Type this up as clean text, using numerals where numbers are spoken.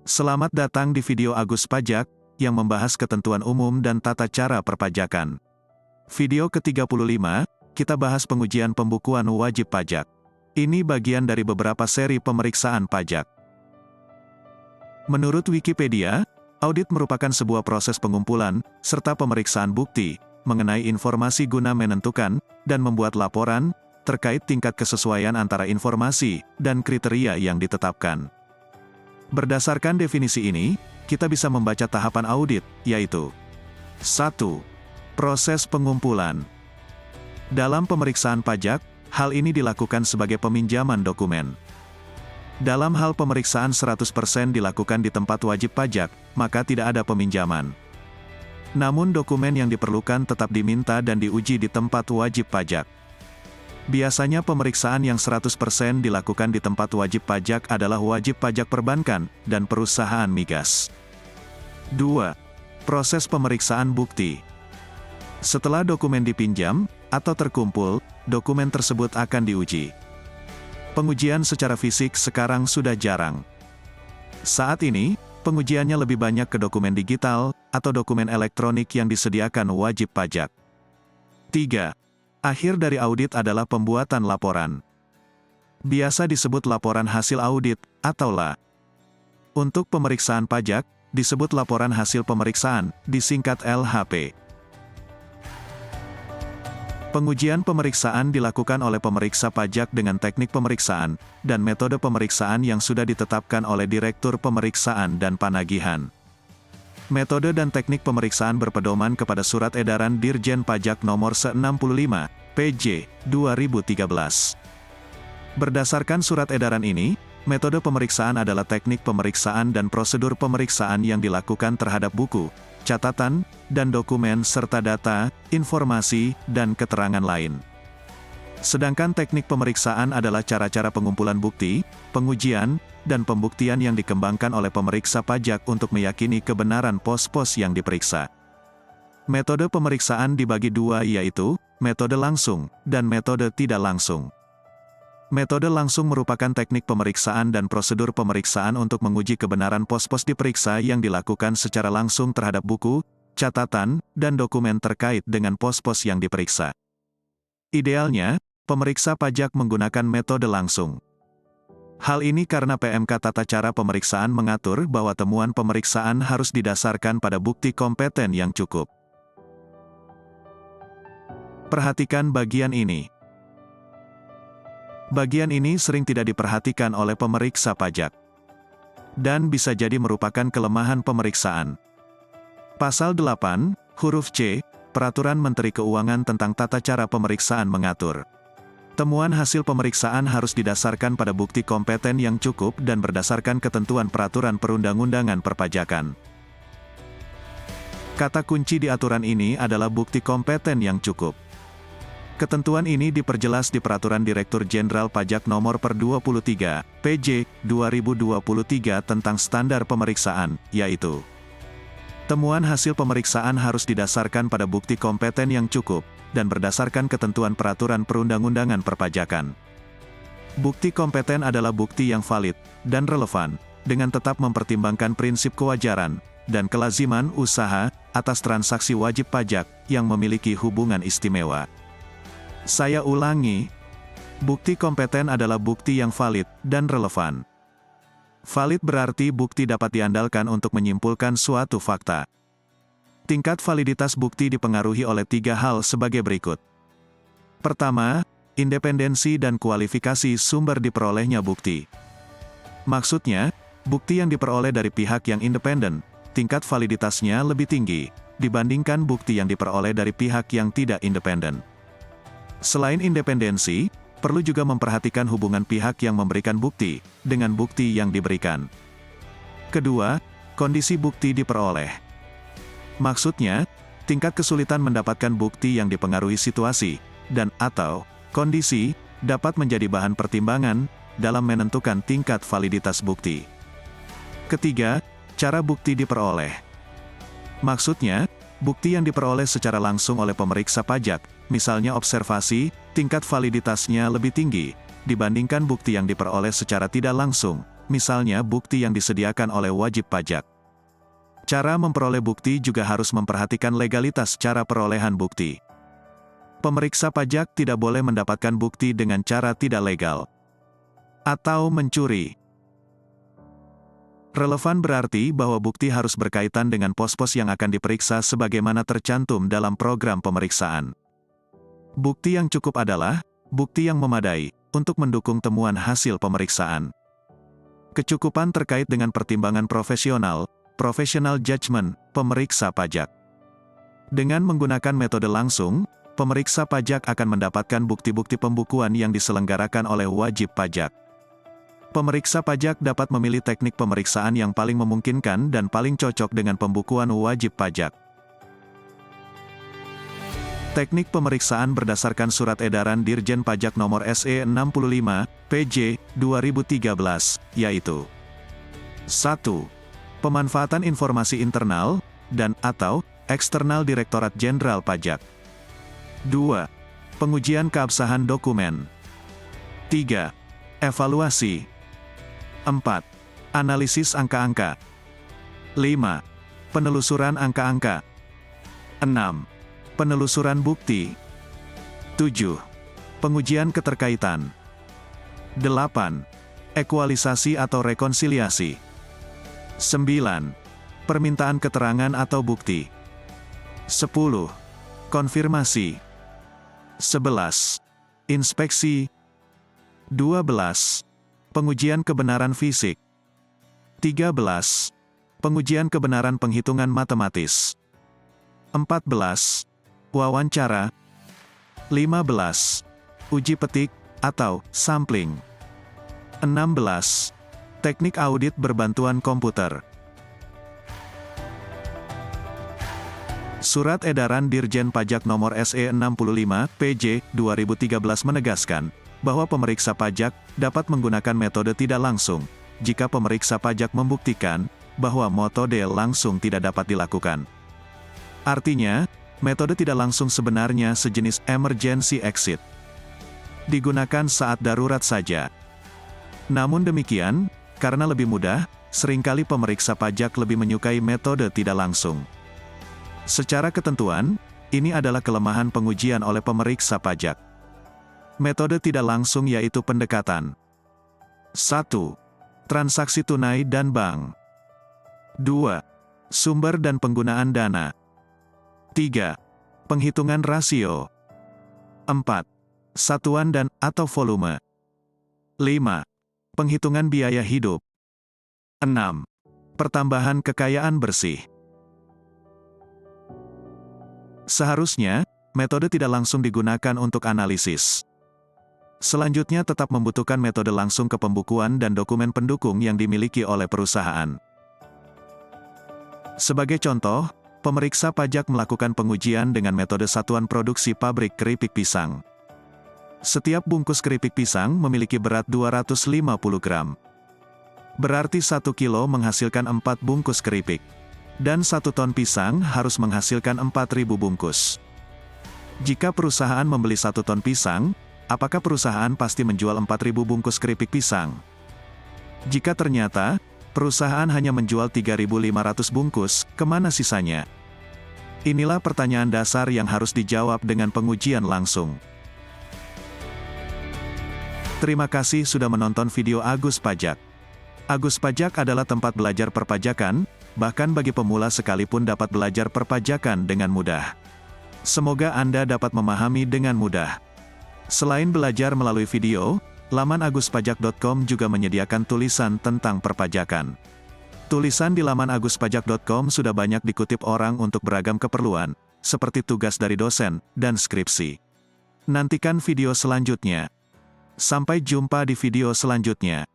Selamat datang di video Agus Pajak, yang membahas ketentuan umum dan tata cara perpajakan. Video ke-35, kita bahas pengujian pembukuan wajib pajak. Ini bagian dari beberapa seri pemeriksaan pajak. Menurut Wikipedia, audit merupakan sebuah proses pengumpulan, serta pemeriksaan bukti, mengenai informasi guna menentukan, dan membuat laporan, terkait tingkat kesesuaian antara informasi, dan kriteria yang ditetapkan. Berdasarkan definisi ini, kita bisa membaca tahapan audit, yaitu 1. Proses pengumpulan. Dalam pemeriksaan pajak, hal ini dilakukan sebagai peminjaman dokumen. Dalam hal pemeriksaan 100% dilakukan di tempat wajib pajak, maka tidak ada peminjaman. Namun dokumen yang diperlukan tetap diminta dan diuji di tempat wajib pajak. Biasanya pemeriksaan yang 100% dilakukan di tempat wajib pajak adalah wajib pajak perbankan, dan perusahaan migas. 2. Proses pemeriksaan bukti. Setelah dokumen dipinjam, atau terkumpul, dokumen tersebut akan diuji. Pengujian secara fisik sekarang sudah jarang. Saat ini, pengujiannya lebih banyak ke dokumen digital, atau dokumen elektronik yang disediakan wajib pajak. 3. Akhir dari audit adalah pembuatan laporan. Biasa disebut laporan hasil audit, atau LA. Untuk pemeriksaan pajak, disebut laporan hasil pemeriksaan, disingkat LHP. Pengujian pemeriksaan dilakukan oleh pemeriksa pajak dengan teknik pemeriksaan, dan metode pemeriksaan yang sudah ditetapkan oleh Direktur Pemeriksaan dan Panagihan. Metode dan teknik pemeriksaan berpedoman kepada Surat Edaran Dirjen Pajak Nomor 65, PJ, 2013. Berdasarkan surat edaran ini, metode pemeriksaan adalah teknik pemeriksaan dan prosedur pemeriksaan yang dilakukan terhadap buku, catatan, dan dokumen serta data, informasi, dan keterangan lain. Sedangkan teknik pemeriksaan adalah cara-cara pengumpulan bukti, pengujian, dan pembuktian yang dikembangkan oleh pemeriksa pajak untuk meyakini kebenaran pos-pos yang diperiksa. Metode pemeriksaan dibagi dua, yaitu metode langsung dan metode tidak langsung. Metode langsung merupakan teknik pemeriksaan dan prosedur pemeriksaan untuk menguji kebenaran pos-pos diperiksa yang dilakukan secara langsung terhadap buku, catatan, dan dokumen terkait dengan pos-pos yang diperiksa. Idealnya, pemeriksa pajak menggunakan metode langsung. Hal ini karena PMK Tata Cara Pemeriksaan mengatur bahwa temuan pemeriksaan harus didasarkan pada bukti kompeten yang cukup. Perhatikan bagian ini. Bagian ini sering tidak diperhatikan oleh pemeriksa pajak, dan bisa jadi merupakan kelemahan pemeriksaan. Pasal 8, huruf C, Peraturan Menteri Keuangan tentang Tata Cara Pemeriksaan mengatur. Temuan hasil pemeriksaan harus didasarkan pada bukti kompeten yang cukup dan berdasarkan ketentuan peraturan perundang-undangan perpajakan. Kata kunci di aturan ini adalah bukti kompeten yang cukup. Ketentuan ini diperjelas di Peraturan Direktur Jenderal Pajak Nomor per 23, PJ, 2023 tentang standar pemeriksaan, yaitu temuan hasil pemeriksaan harus didasarkan pada bukti kompeten yang cukup, dan berdasarkan ketentuan peraturan perundang-undangan perpajakan. Bukti kompeten adalah bukti yang valid dan relevan, dengan tetap mempertimbangkan prinsip kewajaran dan kelaziman usaha atas transaksi wajib pajak yang memiliki hubungan istimewa. Saya ulangi, bukti kompeten adalah bukti yang valid dan relevan. Valid berarti bukti dapat diandalkan untuk menyimpulkan suatu fakta. Tingkat validitas bukti dipengaruhi oleh 3 hal sebagai berikut. Pertama, independensi dan kualifikasi sumber diperolehnya bukti. Maksudnya, bukti yang diperoleh dari pihak yang independen, tingkat validitasnya lebih tinggi, dibandingkan bukti yang diperoleh dari pihak yang tidak independen. Selain independensi, perlu juga memperhatikan hubungan pihak yang memberikan bukti, dengan bukti yang diberikan. Kedua, kondisi bukti diperoleh. Maksudnya, tingkat kesulitan mendapatkan bukti yang dipengaruhi situasi, dan atau kondisi, dapat menjadi bahan pertimbangan, dalam menentukan tingkat validitas bukti. Ketiga, cara bukti diperoleh. Maksudnya, bukti yang diperoleh secara langsung oleh pemeriksa pajak, misalnya observasi, tingkat validitasnya lebih tinggi, dibandingkan bukti yang diperoleh secara tidak langsung, misalnya bukti yang disediakan oleh wajib pajak. Cara memperoleh bukti juga harus memperhatikan legalitas cara perolehan bukti. Pemeriksa pajak tidak boleh mendapatkan bukti dengan cara tidak legal atau mencuri. Relevan berarti bahwa bukti harus berkaitan dengan pos-pos yang akan diperiksa sebagaimana tercantum dalam program pemeriksaan. Bukti yang cukup adalah bukti yang memadai untuk mendukung temuan hasil pemeriksaan. Kecukupan terkait dengan pertimbangan professional judgment, pemeriksa pajak. Dengan menggunakan metode langsung, pemeriksa pajak akan mendapatkan bukti-bukti pembukuan yang diselenggarakan oleh wajib pajak. Pemeriksa pajak dapat memilih teknik pemeriksaan yang paling memungkinkan dan paling cocok dengan pembukuan wajib pajak. Teknik pemeriksaan berdasarkan Surat Edaran Dirjen Pajak Nomor SE 65, PJ, 2013, yaitu 1. Pemanfaatan informasi internal, dan/atau eksternal Direktorat Jenderal Pajak. 2. Pengujian keabsahan dokumen. 3. Evaluasi. 4. Analisis angka-angka. 5. Penelusuran angka-angka. 6. Penelusuran bukti. 7. Pengujian keterkaitan. 8. Ekualisasi atau rekonsiliasi. 9. Permintaan keterangan atau bukti. 10. Konfirmasi. 11. Inspeksi. 12. Pengujian kebenaran fisik. 13. Pengujian kebenaran penghitungan matematis. 14. Wawancara. 15. Uji petik, atau sampling. 16. Teknik audit berbantuan komputer. Surat Edaran Dirjen Pajak Nomor SE 65, PJ, 2013 menegaskan, bahwa pemeriksa pajak dapat menggunakan metode tidak langsung, jika pemeriksa pajak membuktikan, bahwa metode langsung tidak dapat dilakukan. Artinya, metode tidak langsung sebenarnya sejenis emergency exit. Digunakan saat darurat saja. Namun demikian, karena lebih mudah, seringkali pemeriksa pajak lebih menyukai metode tidak langsung. Secara ketentuan, ini adalah kelemahan pengujian oleh pemeriksa pajak. Metode tidak langsung yaitu pendekatan. 1. Transaksi tunai dan bank. 2. Sumber dan penggunaan dana. 3. Penghitungan rasio. 4. Satuan dan/atau volume. 5. Penghitungan biaya hidup. 6. Pertambahan kekayaan bersih. Seharusnya, metode tidak langsung digunakan untuk analisis. Selanjutnya tetap membutuhkan metode langsung ke pembukuan dan dokumen pendukung yang dimiliki oleh perusahaan. Sebagai contoh, pemeriksa pajak melakukan pengujian dengan metode satuan produksi pabrik keripik pisang. Setiap bungkus keripik pisang memiliki berat 250 gram. Berarti 1 kilo menghasilkan 4 bungkus keripik. Dan 1 ton pisang harus menghasilkan 4.000 bungkus. Jika perusahaan membeli 1 ton pisang, apakah perusahaan pasti menjual 4.000 bungkus keripik pisang? Jika ternyata, perusahaan hanya menjual 3.500 bungkus, kemana sisanya? Inilah pertanyaan dasar yang harus dijawab dengan pengujian langsung. Terima kasih sudah menonton video Agus Pajak. Agus Pajak adalah tempat belajar perpajakan, bahkan bagi pemula sekalipun dapat belajar perpajakan dengan mudah. Semoga Anda dapat memahami dengan mudah. Selain belajar melalui video, laman aguspajak.com juga menyediakan tulisan tentang perpajakan. Tulisan di laman aguspajak.com sudah banyak dikutip orang untuk beragam keperluan, seperti tugas dari dosen dan skripsi. Nantikan video selanjutnya. Sampai jumpa di video selanjutnya.